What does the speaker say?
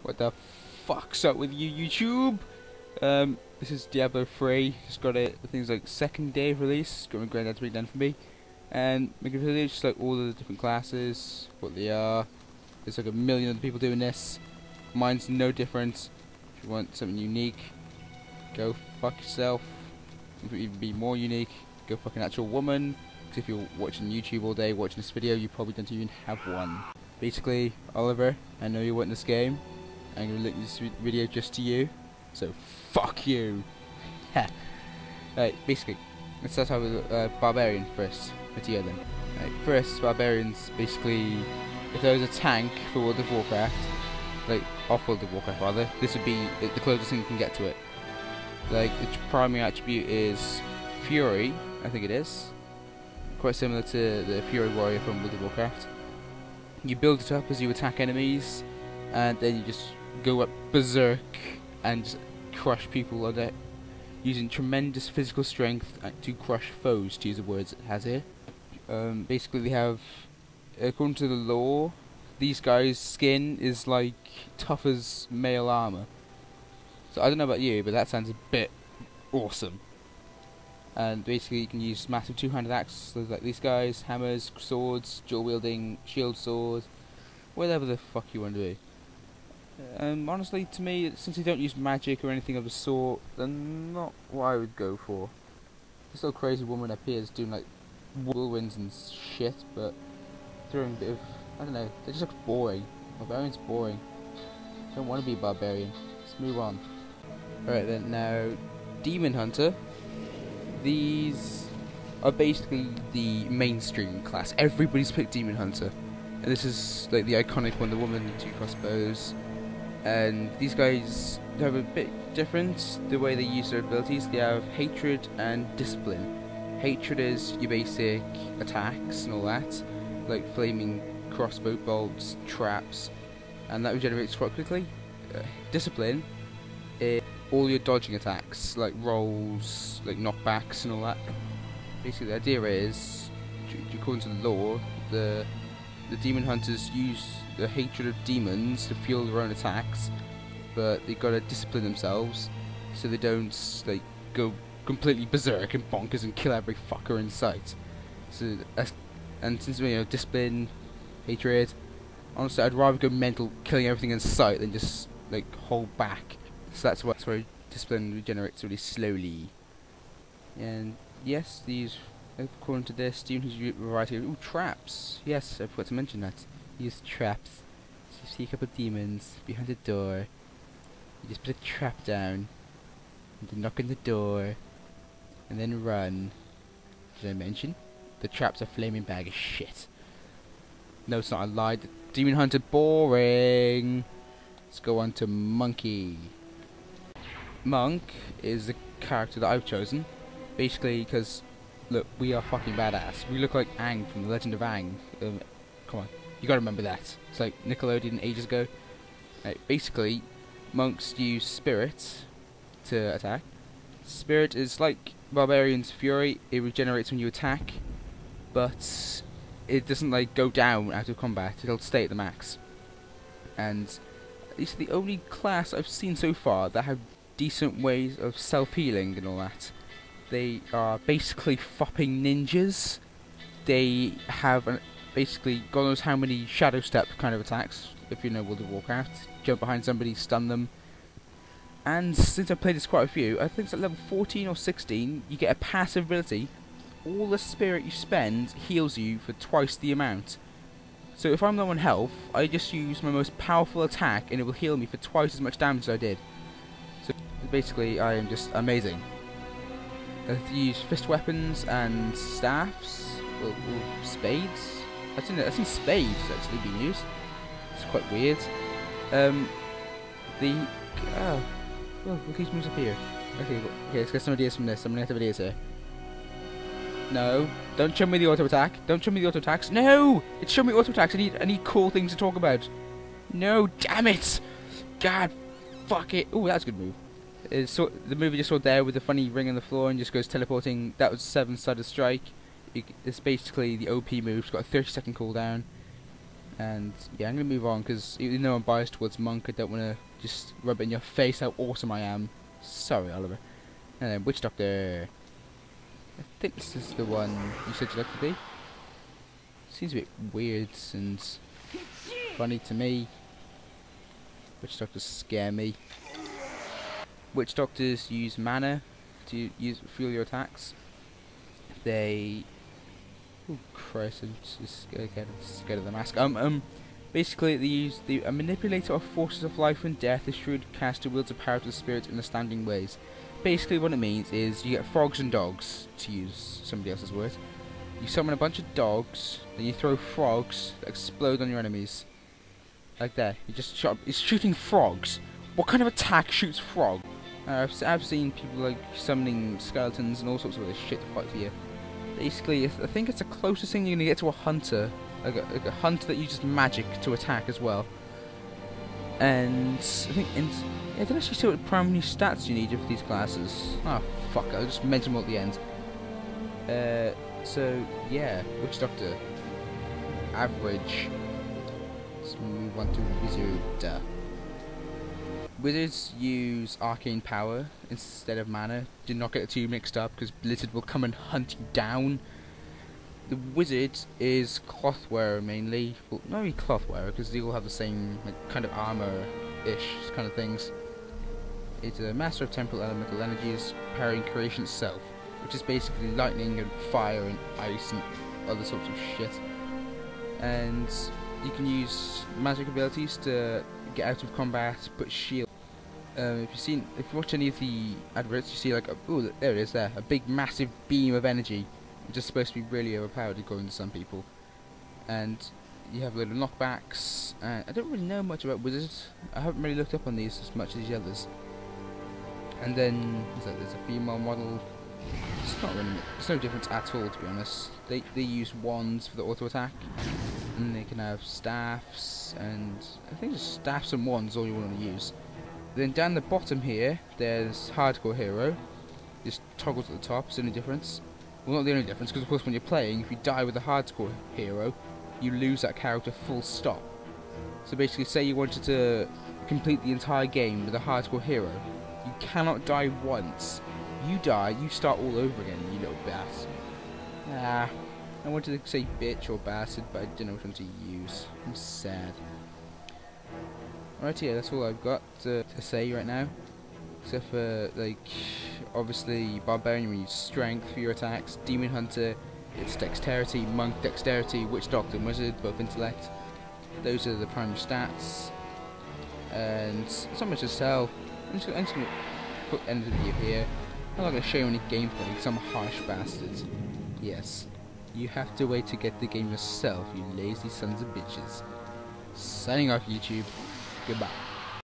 What the fuck's up with you, YouTube? This is Diablo 3. Just got it. I think it's like second day of release. Got my granddad to bring it down for me, and making a video just like all of the different classes, what they are. There's like a million other people doing this. Mine's no different. If you want something unique, go fuck yourself. If you even be more unique, go fuck an actual woman. Because if you're watching YouTube all day, watching this video, you probably don't even have one. Basically, Oliver, I know you want this game. I'm gonna link this video just to you, so fuck you. Right, basically, let's start off with barbarian first. Let's go then. Right, first, barbarians basically, if there was a tank for World of Warcraft, like off World of Warcraft rather, this would be the closest thing you can get to it. Like its primary attribute is Fury, I think it is, quite similar to the Fury Warrior from World of Warcraft. You build it up as you attack enemies, and then you just go up berserk and just crush people on it, using tremendous physical strength to crush foes, to use the words it has here. Basically they have, according to the lore, these guys' skin is like tough as male armor. So I don't know about you, but that sounds a bit awesome. And basically you can use massive two-handed axes like these guys, hammers, swords, dual wielding, shield sword, whatever the fuck you want to do. Honestly, to me, since you don't use magic or anything of the sort, then not what I would go for. This little crazy woman up here is doing like whirlwinds and shit, but throwing a bit of, I don't know, they just look boring. Barbarian's boring. Don't want to be a barbarian. Let's move on. Alright then, now, Demon Hunter. These are basically the mainstream class. Everybody's picked Demon Hunter. And this is like the iconic one, the woman with two crossbows. And these guys have a bit different the way they use their abilities. They have hatred and discipline. Hatred is your basic attacks and all that, like flaming crossbow bolts, traps, and that regenerates quite quickly. Discipline is all your dodging attacks, like rolls, like knockbacks and all that. Basically the idea is, according to the lore, the demon hunters use the hatred of demons to fuel their own attacks, but they've got to discipline themselves so they don't like go completely berserk and bonkers and kill every fucker in sight. So and since discipline, hatred, honestly I'd rather go mental killing everything in sight than just like hold back. So that's why discipline regenerates really slowly. And yes, these, according to this, demons use a variety of traps. Yes, I forgot to mention that. Use traps. So you see a couple of demons behind the door. You just put a trap down, and then knock on the door, and then run. Did I mention? The trap's a flaming bag of shit. No, it's not, I lied. The Demon Hunter boring. Let's go on to Monkey. Monk is the character that I've chosen. Basically, because look, we are fucking badass. We look like Aang from the Legend of Aang. Come on, you gotta remember that. It's like Nickelodeon ages ago. Basically, monks use spirit to attack. Spirit is like barbarian's fury. It regenerates when you attack, but it doesn't like go down out of combat. It'll stay at the max. And these are the only class I've seen so far that have decent ways of self-healing and all that. They are basically fopping ninjas. They have basically God knows how many shadow step kind of attacks, if you know World of Warcraft. Jump behind somebody, stun them. And since I've played this quite a few, I think it's at level 14 or 16, you get a passive ability. All the spirit you spend heals you for twice the amount. So if I'm low on health, I just use my most powerful attack and it will heal me for twice as much damage as I did. So basically I am just amazing. I have to use fist weapons and staffs, or spades. I've seen spades actually being used. It's quite weird. Look who's moves up here. Okay, let's get some ideas from this. I'm gonna have ideas here. No, don't show me the auto attack. Don't show me the auto attacks. No, it's show me auto attacks. I need cool things to talk about. No, damn it! God, fuck it. Oh, that's a good move. So the move you just saw there with the funny ring on the floor and just goes teleporting. That was 7-sided strike. It's basically the OP move. It's got a 30-second cooldown. And yeah, I'm gonna move on because even though I'm biased towards monk, I don't want to just rub it in your face how awesome I am. Sorry, Oliver. And then witch doctor. I think this is the one you said you'd like to be. Seems a bit weird and funny to me. Witch doctors scare me. Witch doctors use mana to fuel your attacks. They... oh Christ, I'm just scared of the mask. Basically they use a manipulator of forces of life and death. A shrewd caster wields a power to the spirit in understanding ways. Basically what it means is you get frogs and dogs, to use somebody else's word. You summon a bunch of dogs, then you throw frogs that explode on your enemies. Like that. You just it's shooting frogs. What kind of attack shoots frog? I've seen people like summoning skeletons and all sorts of other shit to fight for you. Basically, I think it's the closest thing you're gonna get to a hunter, like a hunter that uses magic to attack as well. And I think I don't actually see what primary stats you need for these classes. Oh fuck! I'll just mention them all at the end. So yeah, witch doctor, average. Let's move on to wizard. Wizards use arcane power instead of mana. Do not get the two mixed up because Blizzard will come and hunt you down. The wizard is cloth wearer mainly. Well, not really cloth wearer because they all have the same like, kind of armor-ish kind of things. It's a master of temporal elemental energies, powering creation itself, which is basically lightning and fire and ice and other sorts of shit. And you can use magic abilities to get out of combat, put shield. If you watch any of the adverts, you see like, oh, there it is there, a big massive beam of energy, which is supposed to be really overpowered according to some people. And you have a load of knockbacks, and I don't really know much about wizards. I haven't really looked up on these as much as the others. And then there's a female model. There's no difference at all, to be honest. They use wands for the auto attack, and they can have staffs, and I think just staffs and wands all you want to use. Then down the bottom here, there's hardcore hero. Just toggles at the top. It's the only difference. Well, not the only difference, because of course when you're playing, if you die with a hardcore hero, you lose that character full stop. So basically, say you wanted to complete the entire game with a hardcore hero, you cannot die once. You die, you start all over again, you little bass. I wanted to say bitch or bastard, but I didn't know which one to use. I'm sad. Alright, yeah, that's all I've got to say right now. Except for, like, obviously, barbarian we use strength for your attacks, demon hunter, it's dexterity, monk dexterity, witch doctor and wizard, both intellect. Those are the primary stats. And it's not much to tell. I'm just going to put end of the video here. I'm not going to show you any gameplay because I'm a harsh bastard. Yes, you have to wait to get the game yourself, you lazy sons of bitches. Signing off, YouTube. Goodbye.